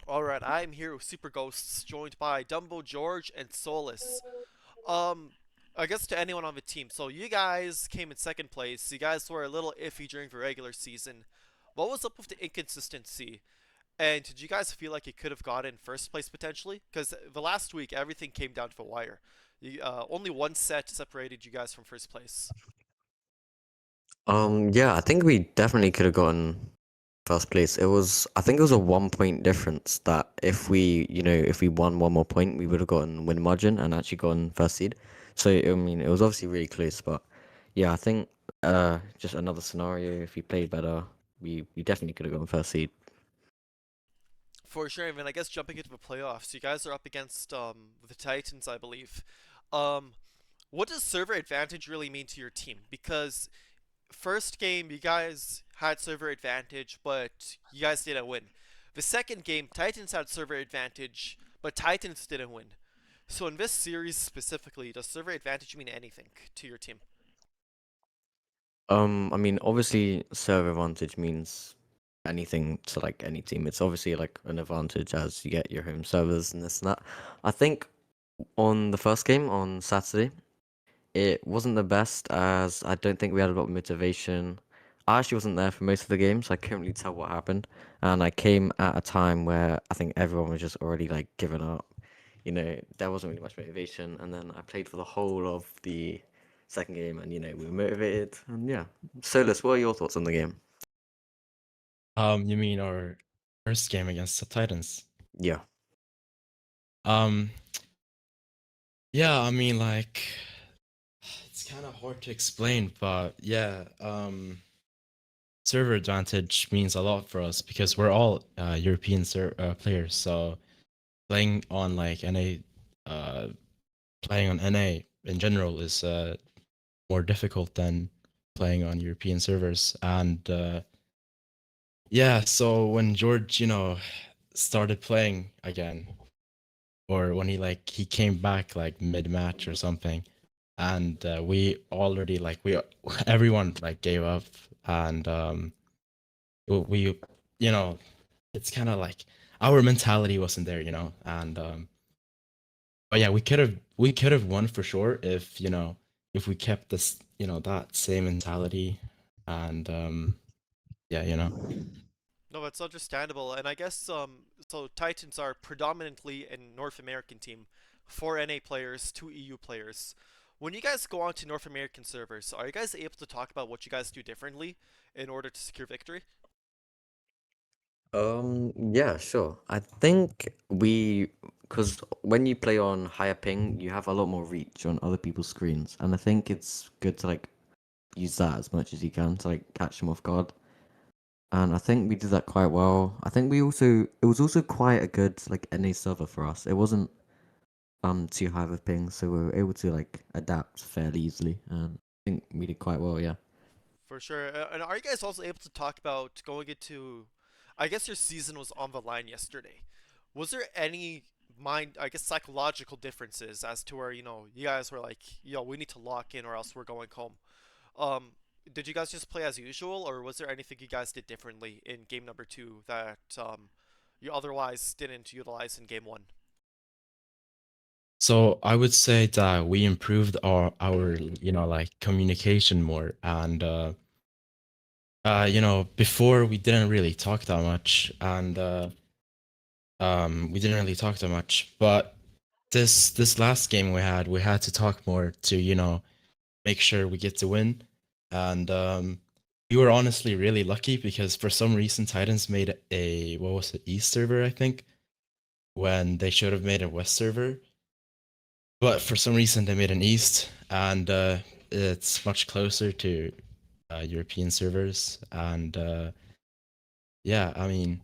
Alright, I'm here with Super Ghosts, joined by Dumbo George and Solus. Um, I guess to anyone on the team, so you guys came in second place. You guys were a little iffy during the regular season. What was up with the inconsistency? And did you guys feel like you could have gotten first place potentially? Because the last week, everything came down to the wire. Only one set separated you guys from first place. Yeah, I think we definitely could have gotten first place. I think it was a 1 point difference that if we won one more point, we would have gotten win margin and actually gotten first seed. So, I mean, it was obviously really close, but yeah, I think just another scenario, if we played better, we definitely could have gotten first seed. For sure, I mean, I guess jumping into the playoffs, you guys are up against the Titans, I believe. Um, what does server advantage really mean to your team? Because first game, you guys had server advantage, but you guys didn't win. The second game, Titans had server advantage, but Titans didn't win. So in this series specifically, does server advantage mean anything to your team? I mean, obviously, serve advantage means anything to like any team. It's obviously like an advantage as you get your home servers and this and that. I think on the first game on Saturday, it wasn't the best as I don't think we had a lot of motivation. I actually wasn't there for most of the game, so I couldn't really tell what happened. And I came at a time where I think everyone was just already like giving up. There wasn't really much motivation. And then I played for the whole of the second game, and we were motivated. And yeah, Solus, what are your thoughts on the game? You mean our first game against the Titans? Yeah. Um, yeah, I mean, like, it's kind of hard to explain, but yeah, server advantage means a lot for us because we're all European players. So playing on like NA, uh, playing on NA in general is more difficult than playing on European servers. And yeah, so when George, started playing again, or when he came back like mid match or something, and we already like we everyone like gave up, and we you know it's kind of like our mentality wasn't there, and but yeah, we could have won for sure if if we kept this that same mentality, and yeah, No, that's understandable, and I guess so Titans are predominantly a North American team, four NA players, two EU players. When you guys go on to North American servers, are you guys able to talk about what you guys do differently in order to secure victory? Yeah, sure. I think because when you play on higher ping, you have a lot more reach on other people's screens, and I think it's good to like use that as much as you can to like catch them off guard. And I think we did that quite well. I think it was also quite a good like NA server for us. It wasn't too high of a ping, so we were able to like adapt fairly easily, and I think we did quite well, yeah. For sure. And are you guys also able to talk about going into, I guess your season was on the line yesterday. Was there any I guess psychological differences as to where, you guys were like, we need to lock in or else we're going home. Um, did you guys just play as usual, or was there anything you guys did differently in game number two that you otherwise didn't utilize in game one? so I would say that we improved our like communication more, and before we didn't really talk that much, and we didn't really talk that much, but this last game we had to talk more to make sure we get to win, and we were honestly really lucky because for some reason Titans made a, what was it, East server, I think, when they should have made a West server, but for some reason they made an East, and it's much closer to European servers, and yeah, I mean,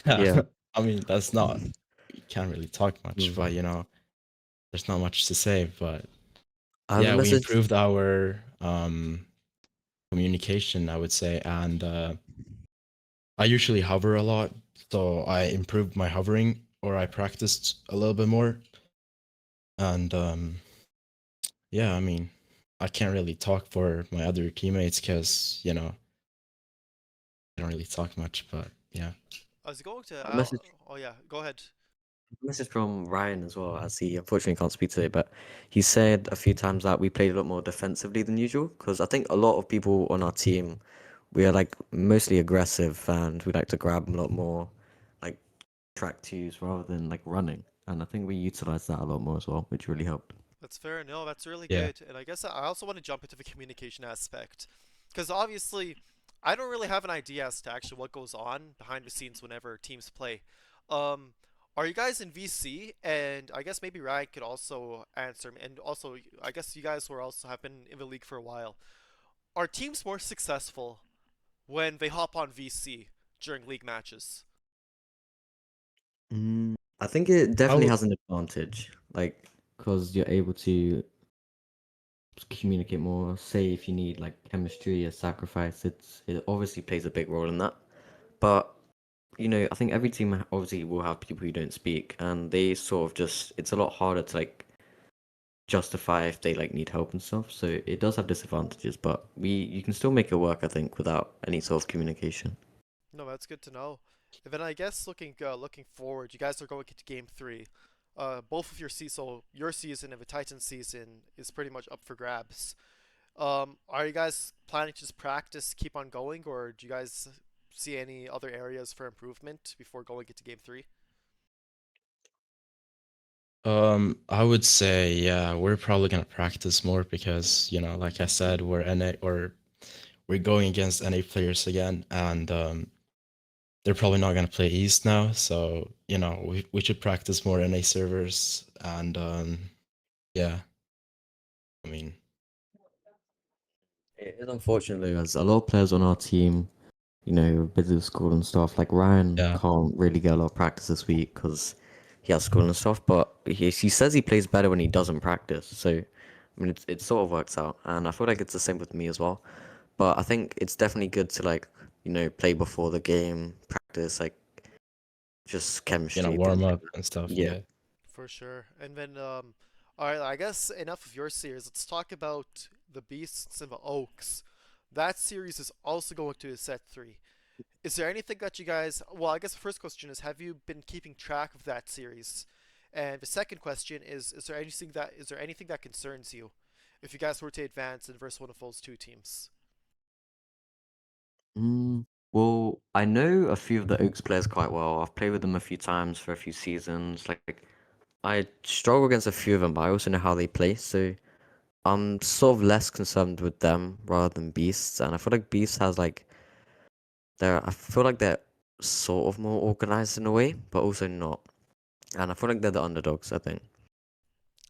yeah, Yeah. I mean that's not, we can't really talk much, Mm. but there's not much to say, but I have a yeah, we message. improved our communication, I would say, and I usually hover a lot, so I improved my hovering, or I practiced a little bit more, and yeah, I mean, I can't really talk for my other teammates because I don't really talk much, but yeah. I was going to. A message Oh yeah, go ahead. message from Ryan as well, as he unfortunately can't speak today, but he said a few times that we played a lot more defensively than usual. Because I think a lot of people on our team, we are like mostly aggressive and we like to grab a lot more, like track twos rather than like running. And I think we utilized that a lot more as well, which really helped. That's fair. No, that's really Yeah. good. And I guess I also want to jump into the communication aspect. Because obviously, I don't really have an idea as to actually what goes on behind the scenes whenever teams play. Um, are you guys in VC? And I guess maybe Ryan could also answer me. And also, I guess you guys who are also have been in the league for a while. Are teams more successful when they hop on VC during league matches? I think it I definitely would has an advantage, like because you're able to communicate more. Say if you need like chemistry or sacrifice, it obviously plays a big role in that. But I think every team obviously will have people who don't speak, and they sort of just it's a lot harder to like justify if they like need help and stuff. So it does have disadvantages, but we you can still make it work, I think, without any sort of communication. No, that's good to know. And then I guess looking forward, you guys are going into Game Three. Both of your season and the Titans season is pretty much up for grabs. Are you guys planning to just practice, keep on going, or do you guys see any other areas for improvement before going into Game Three? I would say yeah, we're probably gonna practice more because like I said, we're NA or we're going against NA players again, and they're probably not gonna play East now, so we should practice more NA servers, and yeah, I mean It is unfortunately as a lot of players on our team, busy with school and stuff. Like Ryan yeah. can't really get a lot of practice this week because he has school and stuff. But he says he plays better when he doesn't practice. So I mean, it sort of works out, and I feel like it's the same with me as well. But I think it's definitely good to like play before the game, practice like just chemistry, things Warm like up that. and stuff. Yeah. Yeah. For sure. And then, all right, I guess enough of your series. Let's talk about the Beasts and the Oaks. That series is also going to a set three. Is there anything that you guys? Well, I guess the first question is, have you been keeping track of that series? And the second question is there anything that concerns you if you guys were to advance and versus one of those two teams? Well, I know a few of the Oaks players quite well. I've played with them a few times for a few seasons. Like I struggle against a few of them, but I also know how they play. So I'm sort of less concerned with them rather than Beasts, and I feel like Beasts has like I feel like they're sort of more organized in a way, but also not. And I feel like they're the underdogs, I think.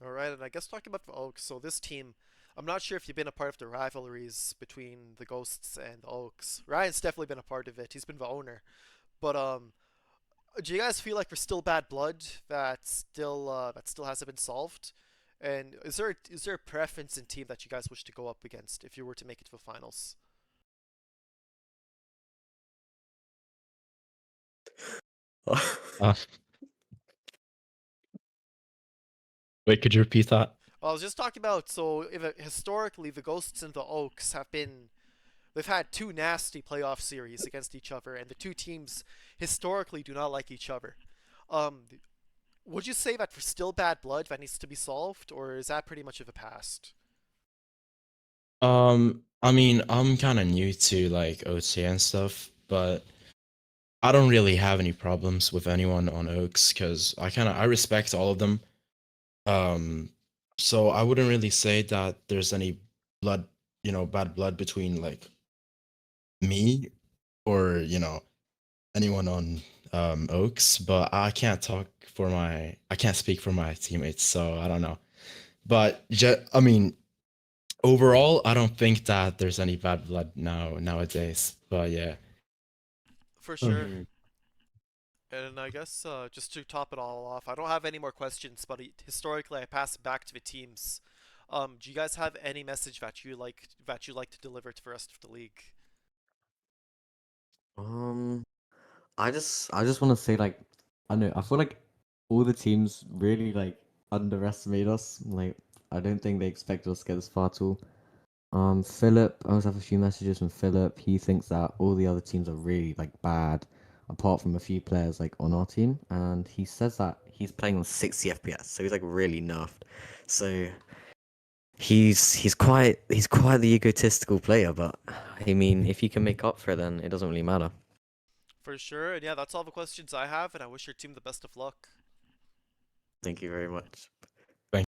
All right, and I guess talking about the Oaks. So this team, I'm not sure if you've been a part of the rivalries between the Ghosts and the Oaks. Ryan's definitely been a part of it. He's been the owner. But do you guys feel like there's still bad blood that still hasn't been solved? And is there a preference in team that you guys wish to go up against if you were to make it to the finals? Uh, Wait, could you repeat that? Well, I was just talking about historically the Ghosts and the Oaks they've had two nasty playoff series against each other, and the two teams historically do not like each other. Um, would you say that there's still bad blood that needs to be solved, or is that pretty much of the past? I mean, I'm kind of new to like OT and stuff, but I don't really have any problems with anyone on Oaks because I respect all of them. Um, so I wouldn't really say that there's any blood, bad blood between like me or anyone on Oaks, but I can't speak for my teammates, so I don't know. But I mean, overall, I don't think that there's any bad blood nowadays. But yeah. For sure. Mhm. And I guess just to top it all off, I don't have any more questions, but historically, I pass it back to the teams. Do you guys have any message that you like to deliver to the rest of the league? Um, I just want to say like I know I feel like all the teams really like underestimate us. Like I don't think they expect us to get this far at all. Philip, I also have a few messages from Philip. He thinks that all the other teams are really like bad, apart from a few players like on our team, and he says that he's playing on 60 FPS, so he's like really nerfed. So he's quite the egotistical player, but I mean, if you can make up for it, then it doesn't really matter. For sure. And yeah, that's all the questions I have, and I wish your team the best of luck. Thank you very much.